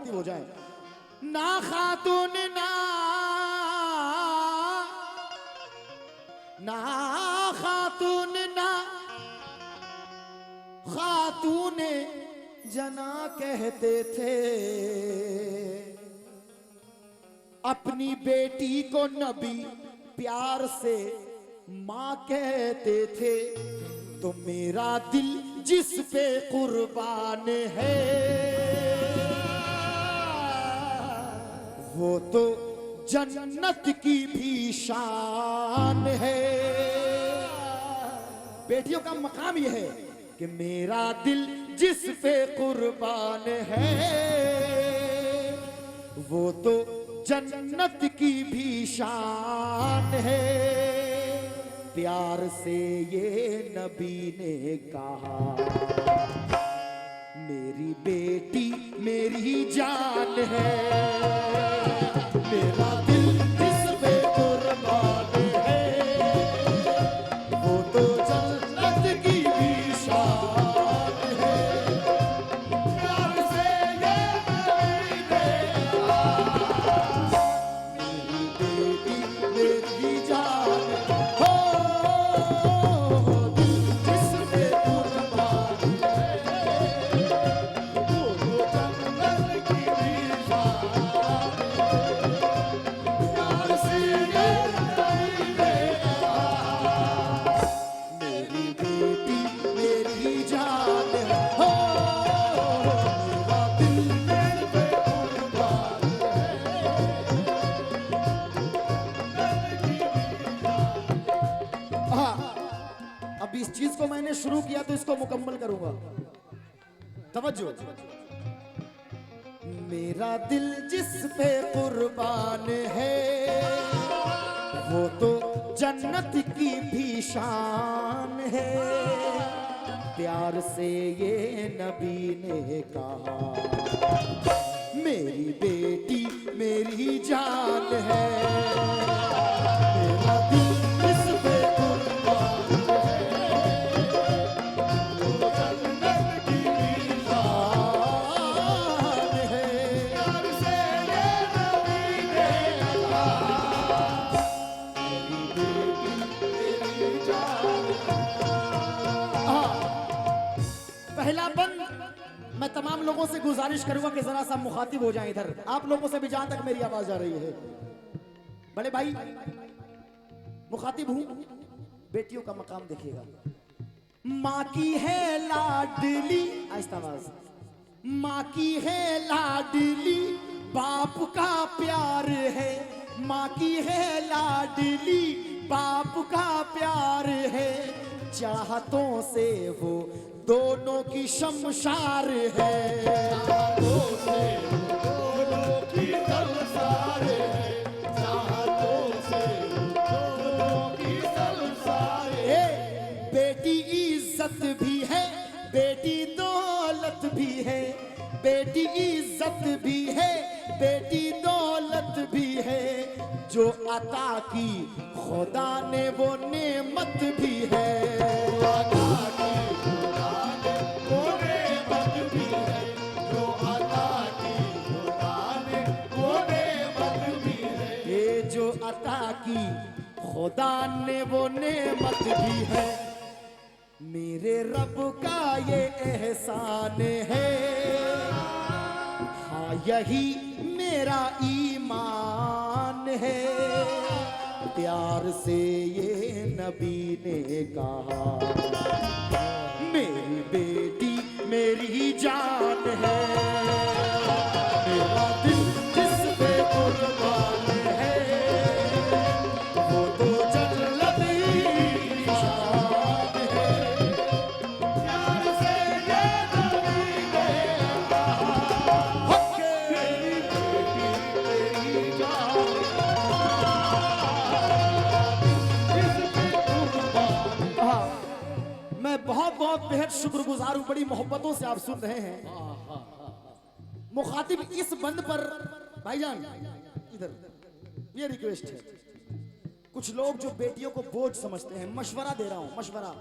मुखातिब हो जाएं। ना खातून ना, ना खातून ना, खातून जना कहते थे। अपनी बेटी को नबी प्यार से माँ कहते थे। तो मेरा दिल जिस पे कुर्बान है वो तो जन्नत की भी शान है। बेटियों का मकाम यह है कि मेरा दिल जिस पे कुर्बान है वो तो जन्नत की भी शान है। प्यार से ये नबी ने कहा मेरी बेटी मेरी जान है। मेरा दिल जिस पे कुर्बान है वो तो जन्नत की भी शान है। प्यार से ये नबी ने कहा मेरी बेटी मेरी जान हो। दिल जिस पे कुर्बान है वो तो जन्नत की भी शान है। प्यार से ये नबी ने कहा मेरी बेटी मेरी जान हो। मेरा दिल जिस पे कुर्बान है। हाँ, अब इस चीज को मैंने शुरू किया तो इसको मुकम्मल करूंगा। तवज्जो। मेरा दिल जिस पे कुर्बान है वो तो जन्नत की भी शान है। प्यार से ये नबी ने कहा मेरी बेटी मेरी जान है। मेरा दिल जिस पे कुर्बान है वो जन्नत की भी शान है। प्यार से ये नबी ने कहा मेरी बेटी मेरी जान है। पहला बंद मैं तमाम लोगों से गुजारिश करूंगा कि जरा सा मुखातिब हो जाएं इधर। आप लोगों से भी जहां तक मेरी आवाज आ रही है, बड़े भाई मुखातिब हूं, बेटियों का मकाम देखिएगा। माँ की है लाडली, आहिस्ता आवाज, माँ की है लाडली बाप का प्यार है। माँ की है लाडली बाप का प्यार है। चाहतों से वो दोनों की शमशार है। चाहतों से वो दोनों की शमशार है। चाहतों से वो दोनों की शमशार है। बेटी इज्जत भी है बेटी दौलत भी है। बेटी इज्जत भी है बेटी दौलत भी है। जो अता की खुदा ने वो नेमत भी है। अता की खुदा ने वो नेमत भी है। जो अता की खुदा ने वो नेमत भी है। ये जो अता की खुदा ने वो नेमत भी है। मेरे रब का ये एहसान है। हाँ यही मेरा ईमान है। प्यार से ये नबी ने कहा मेरी बेटी मेरी जान है। मेरा दिल जिस पे कुर्बान है वो तो जन्नत की शान है। प्यार से ये नबी ने कहा मेरी बेटी मेरी जान है। मैं बहुत बहुत बेहद शुक्रगुजार हूं, बड़ी मोहब्बतों से आप सुन रहे हैं। मुखातिब इस बंद पर भाईजान इधर ये रिक्वेस्ट है। कुछ लोग जो बेटियों को बोझ समझते हैं, मशवरा दे रहा हूं, मशवरा,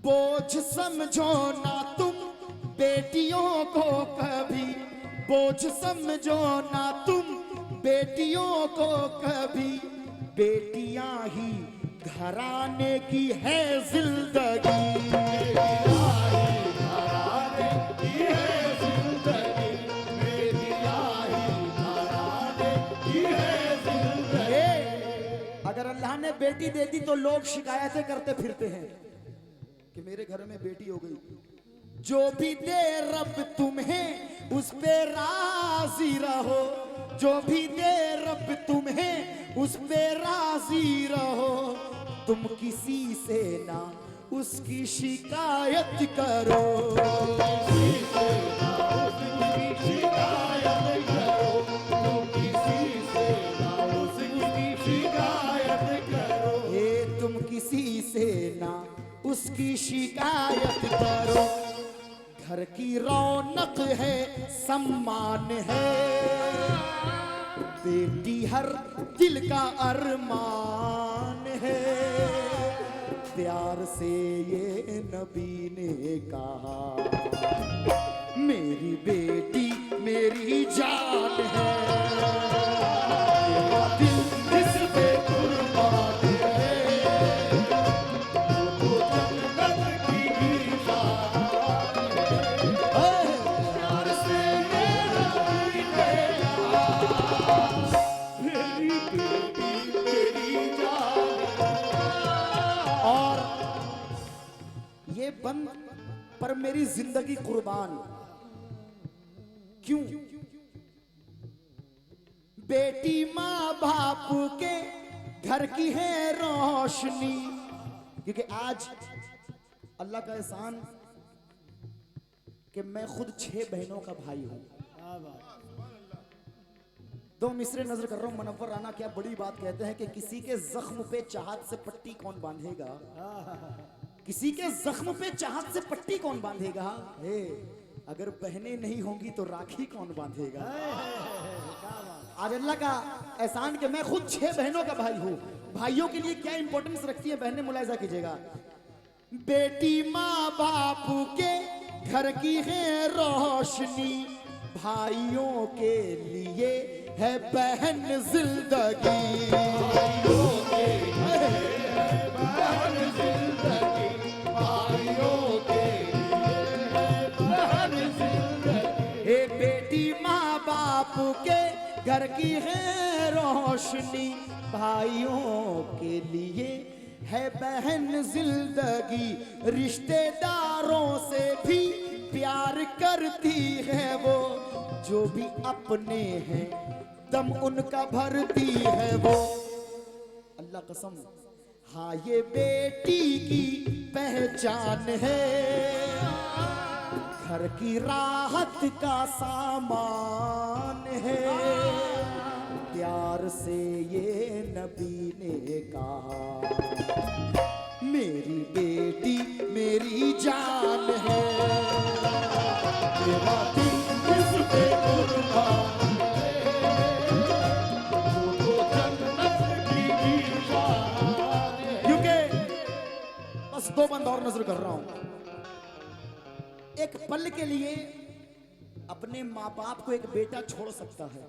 बोझ समझो ना तुम बेटियों को कभी। बोझ समझो ना तुम बेटियों को कभी, बेटियां ही घराने की है जिंदगी। अगर अल्लाह ने बेटी दे दी तो लोग शिकायतें करते फिरते हैं कि मेरे घर में बेटी हो गई। जो भी दे रब तुम्हें उस पे राजी रहो, जो भी दे रब तुम्हें उस पे राजी रहो। तुम किसी से ना उसकी शिकायत करो, किसी से ना उसकी शिकायत करो, तुम किसी से ना उसकी शिकायत करो। तुम किसी से ना उसकी शिकायत करो। घर की रौनक है, सम्मान है, बेटी हर दिल का अरमान है। प्यार से ये नबी ने कहा, मेरी बेटी मेरी जान है, तेरा दिल इस पे कुर्बान है, वो जन्नत की निशान है। प्यार से ये नबी ने कहा, मेरी बेटी मेरी जान है। और ये बंद पर मेरी जिंदगी कुर्बान क्यों? बेटी माँ बाप के घर की है रोशनी। क्योंकि आज अल्लाह का एहसान कि मैं खुद 6 बहनों का भाई हूं। 2 मिसरे नजर कर रहा हूं। मुनव्वर राना क्या बड़ी बात कहते हैं कि किसी के जख्म पे चाहत से पट्टी कौन बांधेगा, किसी के जख्म पे चाहत से पट्टी कौन बांधेगा। अगर बहनें नहीं होंगी तो राखी कौन बांधेगा। आज अल्लाह का एहसान कि मैं खुद 6 बहनों का भाई हूं। भाइयों के लिए क्या इंपॉर्टेंस रखती है बहनें, मुलाहिजा कीजिएगा। बेटी माँ बाप के घर की है रोशनी, भाइयों के लिए है बहन जिंदगी, भाइयों के लिए है बहन जिंदगी, भाइयों के लिए है बहन जिंदगी। हे बेटी माँ बाप के घर की है रोशनी, भाइयों के लिए है बहन जिंदगी। रिश्तेदारों से भी प्यार करती है वो, जो भी अपने हैं दम उनका भरती है वो। अल्लाह कसम, हाँ ये बेटी की पहचान है, घर की राहत का सामान है। प्यार से ये नबी ने कहा, मेरी बेटी मेरी जान है, तेरा दिल इस पे कुर्बान है, वो जन्नत की निशान है। क्योंकि बस 2 बंद और नजर कर रहा हूं। एक पल के लिए अपने माँ बाप को एक बेटा छोड़ सकता है,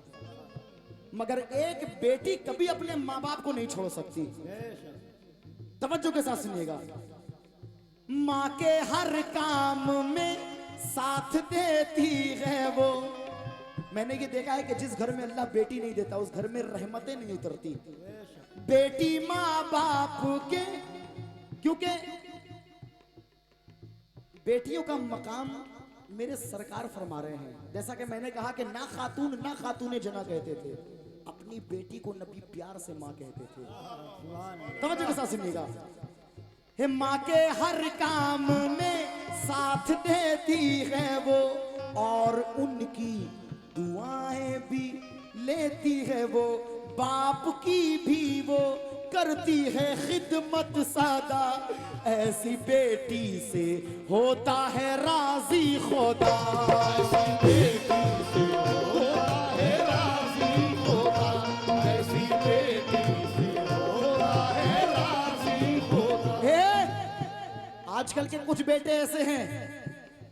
मगर एक बेटी कभी अपने माँ बाप को नहीं छोड़ सकती। तवज्जो के साथ सुनिएगा। माँ के हर काम में साथ देती है वो। मैंने ये देखा है कि जिस घर में अल्लाह बेटी नहीं देता उस घर में रहमतें नहीं उतरती। बेटी माँ बाप के, क्योंकि बेटियों का मकाम मेरे सरकार फरमा रहे हैं। जैसा कि मैंने कहा कि ना खातून जना कहते थे, अपनी बेटी को नबी प्यार से माँ कहते थे। तवज्जो के साथ सुनिएगा। हे माँ के हर काम में साथ देती है वो, और उनकी दुआएं भी लेती है वो। बाप की भी वो करती है खिदमत सादा, ऐसी बेटी से होता है राजी खुदा, ऐसी बेटी से होता है राजी खुदा, ऐसी बेटी से होता है राजी खुदा। आजकल के कुछ बेटे ऐसे हैं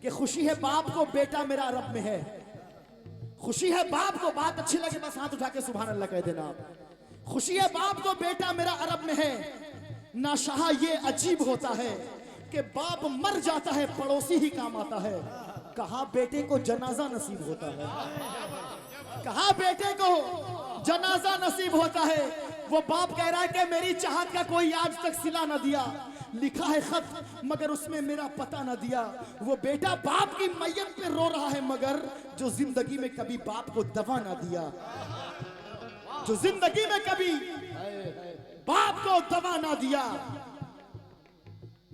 कि खुशी है बाप को बेटा मेरा रब में है, खुशी है बाप को, बात अच्छी लगे बस हाथ उठा के सुभान अल्लाह कह देना आप। खुशी है बाप को बेटा मेरा अरब में है। नाशाह ये अजीब होता है कि बाप मर जाता है पड़ोसी ही काम आता है। कहा बेटे को जनाजा नसीब होता है, कहा बेटे को जनाजा नसीब होता है। वो बाप कह रहा है कि मेरी चाहत का कोई आज तक सिला न दिया, लिखा है खत मगर उसमें मेरा पता न दिया। वो बेटा बाप की मैयत पे रो रहा है मगर जो जिंदगी में कभी बाप को दवा ना दिया, जो जिंदगी में कभी बाप को दवा ना दिया।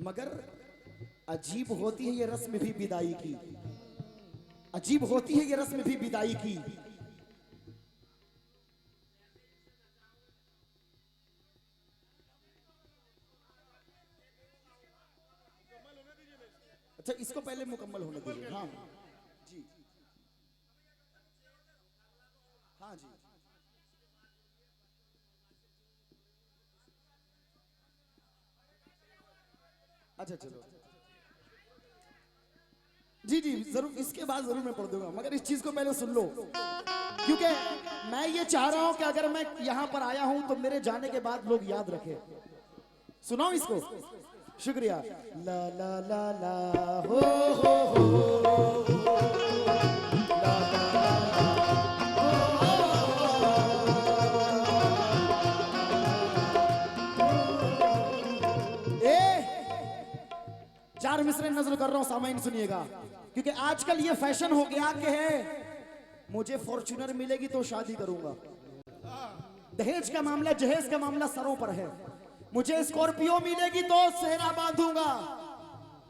मगर अजीब होती है ये रस्म भी विदाई की, अजीब होती है ये रस्म भी विदाई की। अच्छा इसको पहले मुकम्मल होने दीजिए। हाँ जी, हाँ जी, अच्छा चलो जी जी जरूर, इसके बाद जरूर मैं पढ़ दूंगा मगर इस चीज को पहले सुन लो, क्योंकि मैं ये चाह रहा हूं कि अगर मैं यहां पर आया हूं तो मेरे जाने के बाद लोग याद रखें। सुनाओ इसको, शुक्रिया। ला ला ला ला हो ला ला चार मिसरे नजर कर रहा हूं, सामाइन सुनिएगा, क्योंकि आजकल ये फैशन हो गया कि है मुझे फॉर्च्यूनर मिलेगी तो शादी करूंगा, दहेज का मामला जहेज का मामला सरों पर है, मुझे स्कॉर्पियो मिलेगी तो सेहरा बांधूंगा,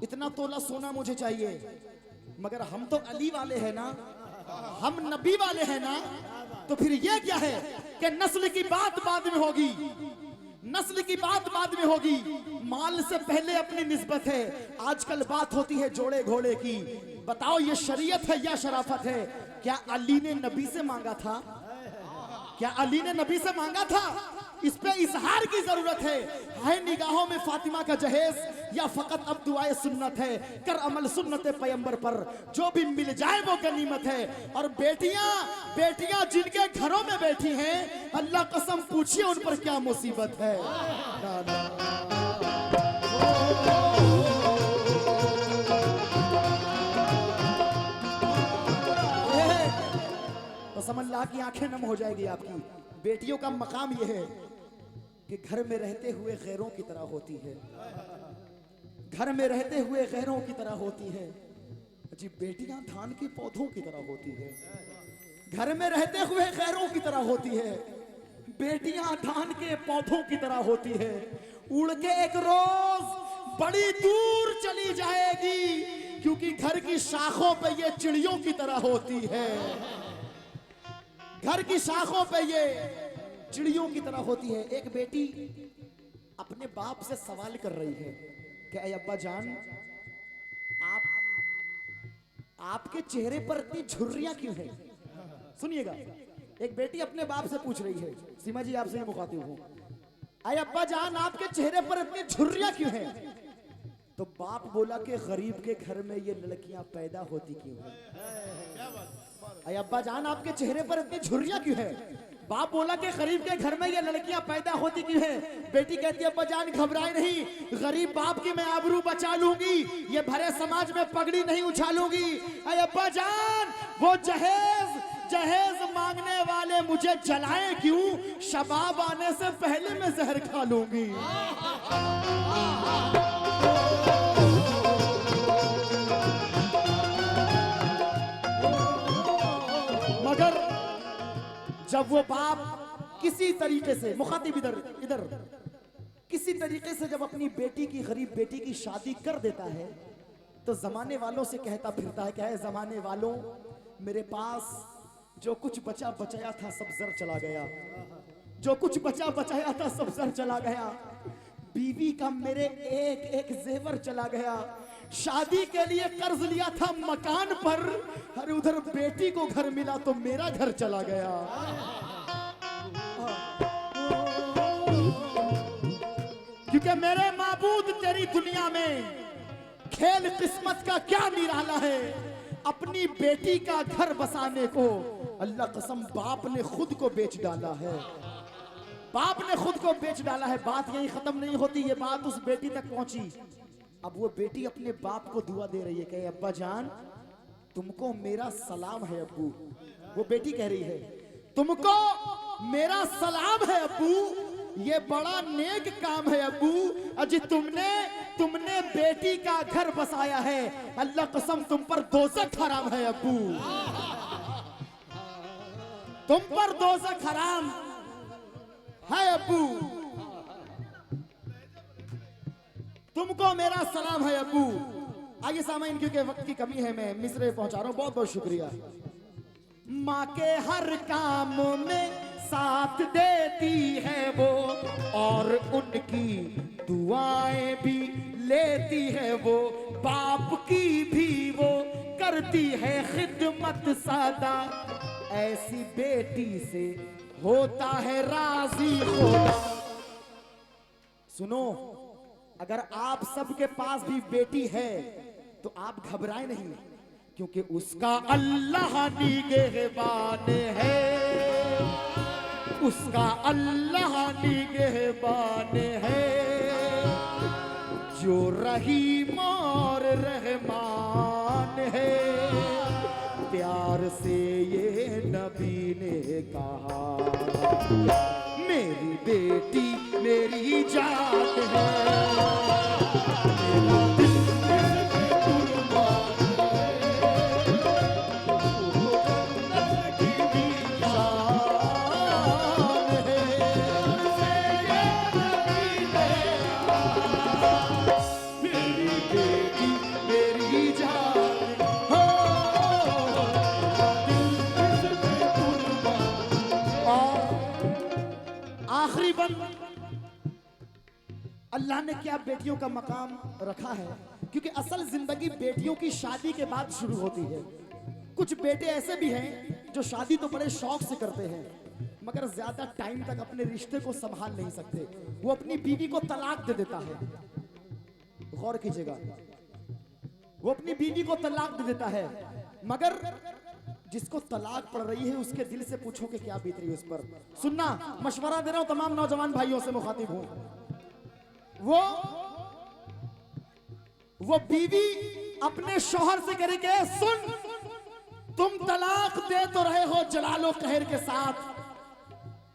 इतना तोला सोना मुझे चाहिए। मगर हम तो अली वाले हैं ना, हम नबी वाले हैं ना, तो फिर ये क्या है कि नस्ल की बात बाद में होगी, नस्ल की बात बाद में होगी, माल से पहले अपनी निस्बत है। आजकल बात होती है जोड़े घोड़े की। बताओ ये शरीयत है या शराफत है? क्या अली ने नबी से मांगा था? क्या अली ने नबी से मांगा था? इस पे इजहार की जरूरत है निगाहों में फातिमा का जहेज या फकत अब दुआए सुन्नत है? कर अमल सुन्नत पैगंबर पर, जो भी मिल जाए वो गनीमत है। और बेटियां बेटियां जिनके घरों में बैठी हैं, अल्लाह कसम पूछिए उन पर क्या मुसीबत है। तो समझ ला कि आंखें नम हो जाएगी आपकी। बेटियों का मकाम यह है कि घर में रहते हुए गैरों की तरह होती है, घर में रहते हुए गैरों की तरह होती है। जी बेटियां धान के पौधों की तरह होती है, घर में रहते हुए गैरों की तरह होती है। बेटियां धान के पौधों की तरह होती है, उड़ के एक रोज बड़ी दूर चली जाएगी, क्योंकि घर की शाखों पे ये चिड़ियों की तरह होती है, घर की शाखों पे ये चिड़ियों की तरह होती है। एक बेटी अपने बाप से सवाल कर रही है कि अय अब्बा जान, आपके चेहरे पर इतनी झुर्रियां क्यों हैं? सुनिएगा, एक बेटी अपने बाप से पूछ रही है, सीमा जी आपसे मुखातिब हूं, अय अब्बा जान आपके चेहरे पर इतनी झुर्रियां क्यों हैं? तो बाप बोला कि गरीब के घर में ये लड़कियां पैदा होती क्यों है? अय अब्बा जान आपके चेहरे पर इतनी झुर्रियां क्यों है? बाप बोला कि गरीब के घर में ये लड़कियां पैदा होती क्यों है? बेटी कहती है अब्बा जान घबराए नहीं, गरीब बाप की मैं आबरू बचा लूंगी, ये भरे समाज में पगड़ी नहीं उछालूंगी। अय अब्बा जान वो जहेज जहेज मांगने वाले मुझे जलाएं क्यों, शबाब आने से पहले मैं जहर खा लूंगी। मगर जब वो बाप किसी तरीके से, मुखातिब इधर इधर, किसी तरीके से जब अपनी बेटी की, गरीब बेटी की शादी कर देता है, तो जमाने वालों से कहता फिरता है, क्या है जमाने वालों, मेरे पास जो कुछ बचा बचाया था सब जर चला गया, जो कुछ बचा बचाया था सब जर चला गया, बीवी का मेरे एक एक जेवर चला गया, शादी के लिए कर्ज लिया था मकान पर, अरे उधर बेटी को घर मिला तो मेरा घर चला गया। क्योंकि मेरे माबूद तेरी दुनिया में खेल किस्मत का क्या निराला है, अपनी बेटी का घर बसाने को अल्लाह कसम बाप ने खुद को बेच डाला है, बाप ने खुद को बेच डाला है। बात यही खत्म नहीं होती, ये बात उस बेटी तक पहुंची। अब वो बेटी अपने बाप को दुआ दे रही है, कहे अब्बा जान तुमको मेरा सलाम है अब्बू। वो बेटी कह रही है तुमको मेरा सलाम है अब्बू, ये बड़ा नेक काम है अब्बू, अजी तुमने बेटी का घर बसाया है, अल्लाह कसम तुम पर दोज़ख हराम है अब्बू, तुम पर दोज़ख हराम है अब्बू, तुमको मेरा सलाम है अब्बू। आइए सामाइन, क्योंकि वक्त की कमी है, मैं मिसरे पहुंचा रहा हूं, बहुत बहुत शुक्रिया। माँ के हर काम में साथ देती है वो, और उनकी दुआएं भी लेती है वो, बाप की भी वो करती है खिदमत सादा, ऐसी बेटी से होता है राजी खुदा। सुनो, अगर आप सबके पास भी बेटी है तो आप घबराए नहीं, क्योंकि उसका अल्लाह निगहबान है, उसका अल्लाह निगहबान है, जो रहीम और रहमान है। प्यार से ये नबी ने कहा मेरी बेटी मेरी जान है, मेरा दिल अल्लाह ने क्या बेटियों का मकाम रखा है, क्योंकि असल जिंदगी बेटियों की शादी के बाद शुरू होती है। कुछ बेटे ऐसे भी हैं जो शादी तो बड़े शौक से करते हैं, मगर ज्यादा टाइम तक अपने रिश्ते को संभाल नहीं सकते, वो अपनी बीवी को तलाक दे देता है। गौर कीजिएगा, वो अपनी बीवी को तलाक दे देता है, मगर जिसको तलाक पड़ रही है उसके दिल से पूछो कि क्या बीत रही है उस पर। सुनना, मशवरा दे रहा हूं तमाम नौजवान भाइयों से मुखातिब हूं। वो बीवी अपने शौहर से कह रही है सुन, तुम तलाक दे तो रहे हो जलालो कहर के साथ,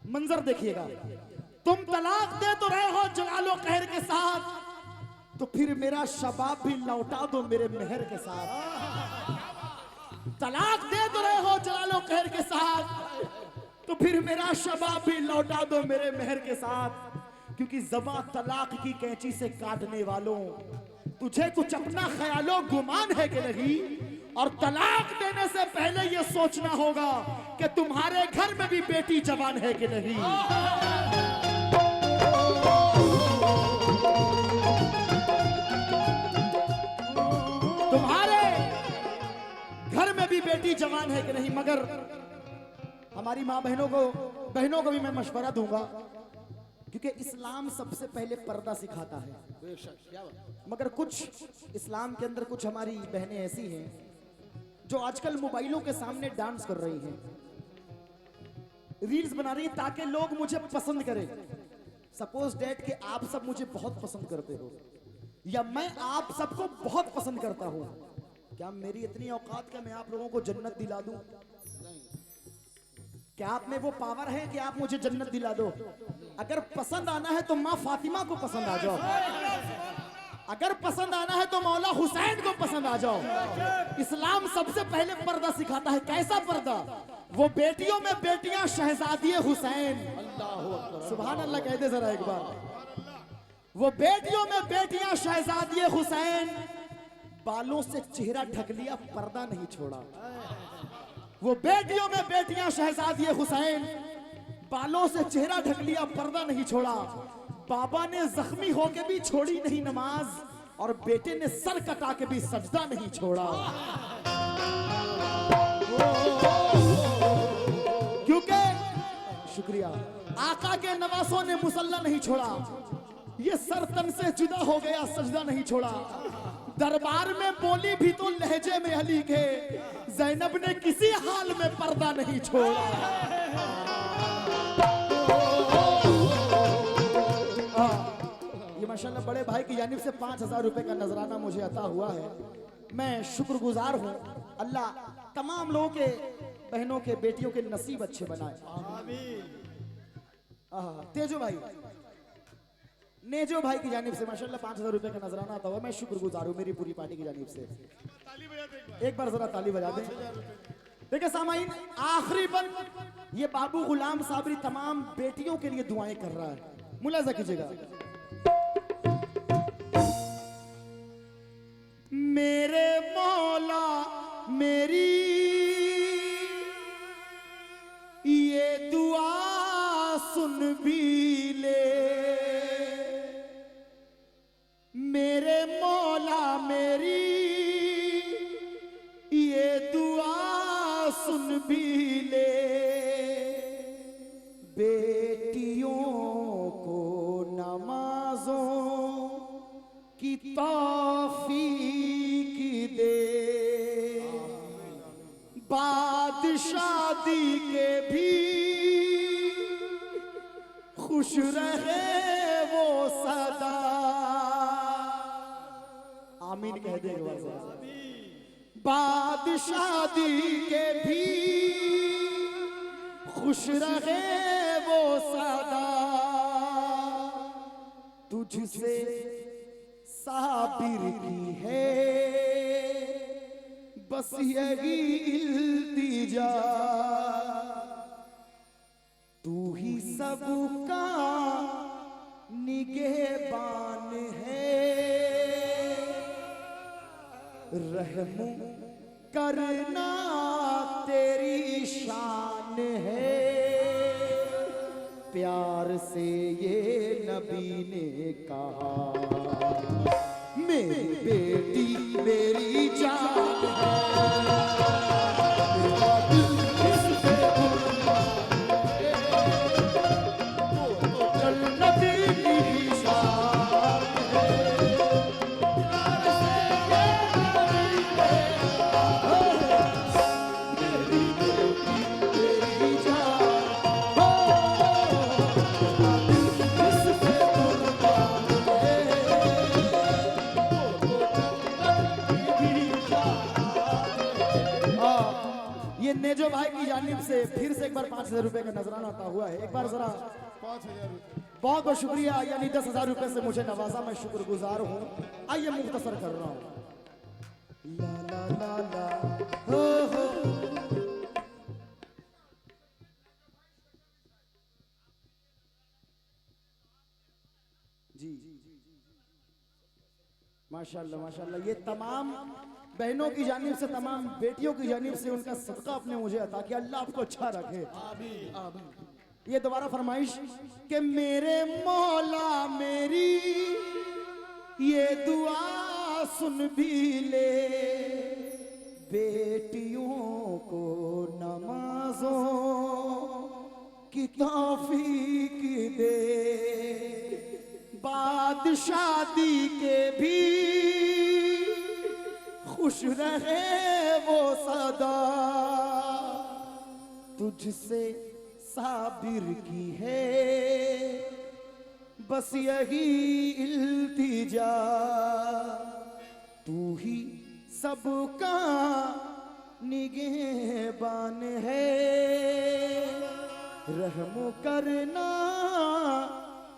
मंजर देखिएगा, तुम तलाक दे तो रहे हो जलालो कहर के साथ, तो फिर मेरा शबाब भी लौटा दो मेरे मेहर के साथ। तलाक दे तो रहे हो जलालो कहर के साथ, तो फिर मेरा शबाब भी लौटा दो मेरे मेहर के साथ। क्योंकि ज़बा तलाक की कैंची से काटने वालों, तुझे कुछ अपना ख्यालो गुमान है कि नहीं, और तलाक देने से पहले यह सोचना होगा कि तुम्हारे घर में भी बेटी जवान है कि नहीं। तुम्हारे घर में भी बेटी जवान है कि नहीं। मगर हमारी माँ बहनों को भी मैं मशवरा दूंगा, क्योंकि इस्लाम सबसे पहले पर्दा सिखाता है, मगर कुछ इस्लाम के अंदर कुछ हमारी बहनें ऐसी हैं जो आजकल मोबाइलों के सामने डांस कर रही हैं, रील्स बना रही हैं ताकि लोग मुझे पसंद करें। सपोज डेट कि आप सब मुझे बहुत पसंद करते हो, या मैं आप सबको बहुत पसंद करता हूं, क्या मेरी इतनी औकात का मैं आप लोगों को जन्नत दिला दूं? क्या आप में वो पावर है कि आप मुझे जन्नत दिला दो? अगर पसंद आना है तो माँ फातिमा को पसंद आ जाओ, अगर पसंद आना है तो मौला हुसैन को पसंद आ जाओ। इस्लाम सबसे पहले पर्दा सिखाता है। कैसा पर्दा? वो बेटियों में बेटियां शहजादी हुसैन, सुभान अल्लाह कह दे जरा एक बार। वो बेटियों में बेटियां शहजादी हुसैन, बालों से चेहरा ढक लिया, पर्दा नहीं छोड़ा। वो बेटियों में बेटियां शहजादी हुसैन, बालों से चेहरा ढक लिया, पर्दा नहीं छोड़ा। बाबा ने जख्मी होके भी छोड़ी नहीं नमाज, और बेटे ने सर कटा के भी सजदा नहीं छोड़ा। क्योंकि शुक्रिया, आका के नवासों ने मुसल्ला नहीं छोड़ा, ये सर तन से जुदा हो गया, सजदा नहीं छोड़ा। दरबार में बोली भी तो लहजे में अली के, ज़ैनब ने किसी हाल में पर्दा नहीं छोड़ा। ये माशाल्लाह बड़े भाई की जानिब से 5000 रुपए का नजराना मुझे अता हुआ है। मैं शुक्रगुजार हूँ। अल्लाह तमाम लोगों के, बहनों के, बेटियों के नसीब अच्छे बनाए। तेजो भाई, नेजो भाई की जानिब से माशाल्लाह 5000 रुपए का नजराना आता हुआ। मैं शुक्रगुजार हूँ मेरी पूरी पार्टी की जानिब से। एक बार जरा ताली बजा दें। देखिए सामाइन, आखिरी बंद ये बाबू गुलाम साबरी तमाम बेटियों के लिए दुआएं कर रहा है, मुलाजा कीजिएगा। मेरे मौला मेरी ये दुआ सुन भी ले, मेरे मौला मेरी ये दुआ सुन भी ले, बेटियों को नमाजों की तौफीक दे, बाद शादी के भी खुश रहे वो सदा। आमीन कह दे एक बार। बाद शादी के भी खुश रहे वो सदा, तुझसे साबिर की है बस यही इल्तिजा, तू ही सबका निगहबान है, रहम करना तेरी शान है। प्यार से ये नबी ने कहा, मेरी बेटी मेरी जान है, मेरा दिल इस पे कुर्बान है, वो तो जन्नती की शान है। प्यार से ये नबी ने कहा, मेरी बेटी मेरी जान हो, इस पे कुर्बान है। ये नेजो भाई की जानिब से फिर से एक बार 5000 रुपए का नजराना आता हुआ है। एक बार जरा 5000 रुपए। बहुत बहुत शुक्रिया, यानी 10,000 रुपए से मुझे नवाजा, मैं शुक्रगुजार हूँ। आइए मुख्तसर कर रहा हूँ। ला ला ला ला हो हो। जी माशाल्लाह माशाल्लाह, ये तमाम बहनों की जानिब से, तमाम बेटियों की जानिब से उनका सदका अपने मुझे अता किया। अल्लाह आपको अच्छा रखे। आमीन आमीन। ये दोबारा फरमाइश कि मेरे मौला मेरी ये दुआ सुन भी ले, बेटियों को नमाजों की तौफीक दे, बाद शादी के भी खुश रहे वो सदा, तुझसे साबिर की है बस यही इल्तिजा, तू ही सबका निगहबान है, रहम करना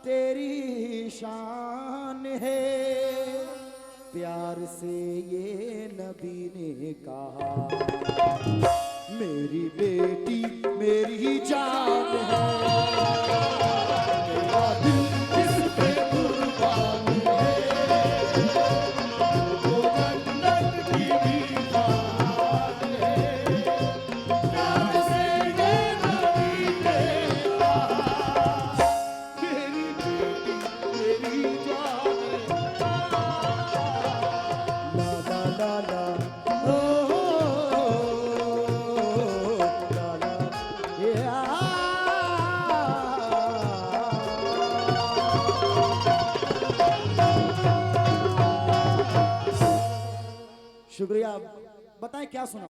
तेरी शान है। प्यार से ये नबी ने कहा, मेरी बेटी मेरी जान है, मेरा दिल इस पे कुर्बान है, वो जन्नत की दीवार है। प्यार से ये नबी ने कहा, मेरी बेटी मेरी जान है। ला ला ला ला ओ ला ला या। शुक्रिया। बताएं क्या सुना।